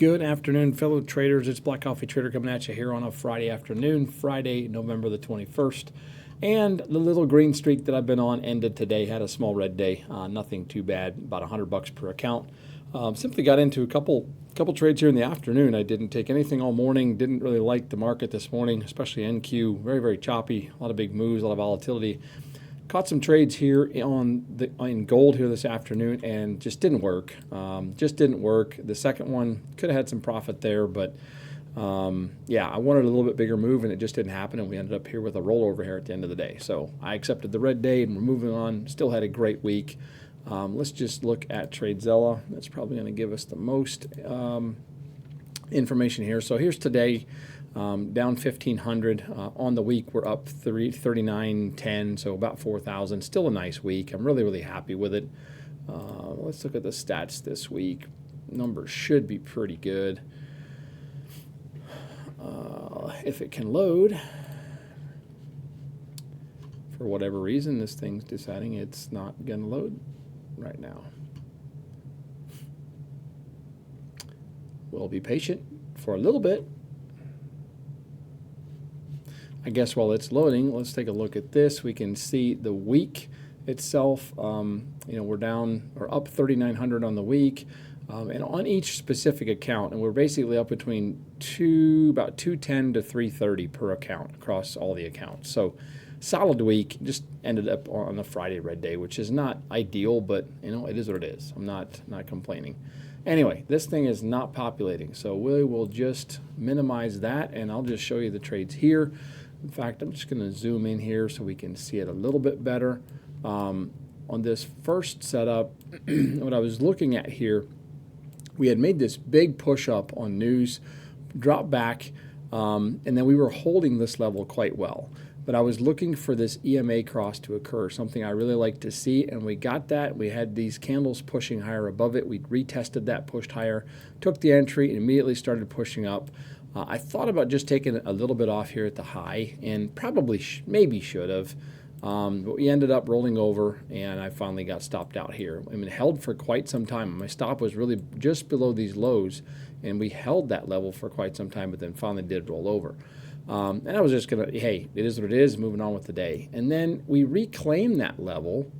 Good afternoon, fellow traders. It's Black Coffee Trader coming at you here on a Friday afternoon, Friday, November the 21st. And the little green streak that I've been on ended today. Had a small red day, nothing too bad, about $100 per account. Simply got into a couple trades here in the afternoon. I didn't take anything all morning. Didn't really like the market this morning, especially NQ. Very, very choppy. A lot of big moves, a lot of volatility. Caught some trades here in gold here this afternoon and just didn't work. The second one could have had some profit there, but yeah, I wanted a little bit bigger move and it just didn't happen, and we ended up here with a rollover here at the end of the day. So I accepted the red day and we're moving on. Still had a great week. Let's just look at TradeZella. That's probably going to give us the most information here. So here's today. Down 1,500 on the week. We're up 39.10, so about 4,000. Still a nice week. I'm really, really happy with it. Let's look at the stats this week. Numbers should be pretty good. If it can load. For whatever reason, this thing's deciding it's not going to load right now. We'll be patient for a little bit. I guess while it's loading, let's take a look at this. We can see the week itself. We're down or up 3,900 on the week, and on each specific account, and we're basically up between about 210 to 330 per account across all the accounts. So solid week. Just ended up on the Friday red day, which is not ideal, but it is what it is. I'm not complaining. Anyway, this thing is not populating, so we will just minimize that, and I'll just show you the trades here. In fact, I'm just going to zoom in here so we can see it a little bit better. On this first setup, what I was looking at here, we had made this big push up on news, drop back, and then we were holding this level quite well. But I was looking for this EMA cross to occur, something I really like to see, and we got that. We had these candles pushing higher above it. We retested that, pushed higher, took the entry, and immediately started pushing up. I thought about just taking a little bit off here at the high, and probably maybe should have, but we ended up rolling over, and I finally got stopped out here. I mean, it held for quite some time. My stop was really just below these lows, and we held that level for quite some time, but then finally did roll over. And I was just going to, hey, it is what it is, moving on with the day. And then we reclaimed that level.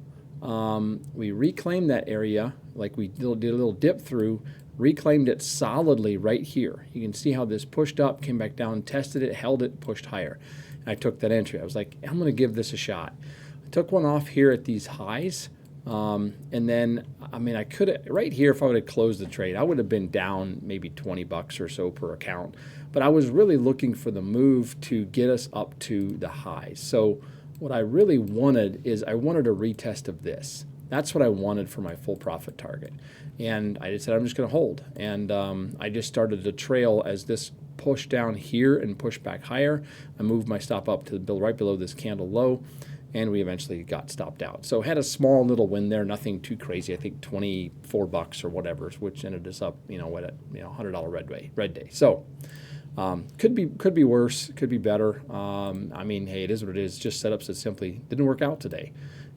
We reclaimed that area, like we did a little dip through, reclaimed it solidly right here. You can see how this pushed up, came back down, tested it, held it, pushed higher. And I took that entry. I was like, I'm going to give this a shot. I took one off here at these highs. And then, I could have, right here, if I would have closed the trade, I would have been down maybe $20 or so per account. But I was really looking for the move to get us up to the highs. So what I really wanted is I wanted a retest of this. That's what I wanted for my full profit target. And I just said, I'm just going to hold. And I just started to trail as this pushed down here and pushed back higher. I moved my stop up to right below this candle low, and we eventually got stopped out. So had a small little win there, nothing too crazy. I think $24 or whatever, which ended us up, at $100 red day. So could be worse, could be better. Hey, it is what it is. Just setups that simply didn't work out today.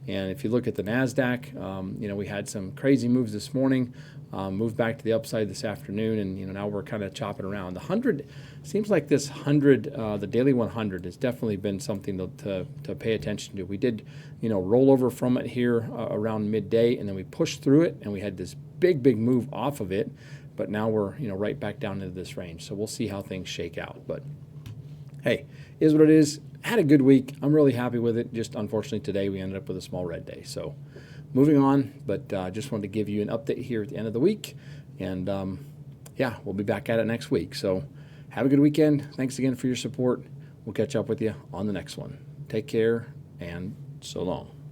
And if you look at the NASDAQ, we had some crazy moves this morning, moved back to the upside this afternoon, and now we're kind of chopping around. The 100 seems like this 100, the daily 100, has definitely been something to pay attention to. We did, roll over from it here around midday, and then we pushed through it, and we had this big move off of it. But now we're right back down into this range. So we'll see how things shake out. But hey, is what it is. Had a good week. I'm really happy with it. Just unfortunately today we ended up with a small red day. So moving on, but just wanted to give you an update here at the end of the week. And yeah, we'll be back at it next week. So have a good weekend. Thanks again for your support. We'll catch up with you on the next one. Take care and so long.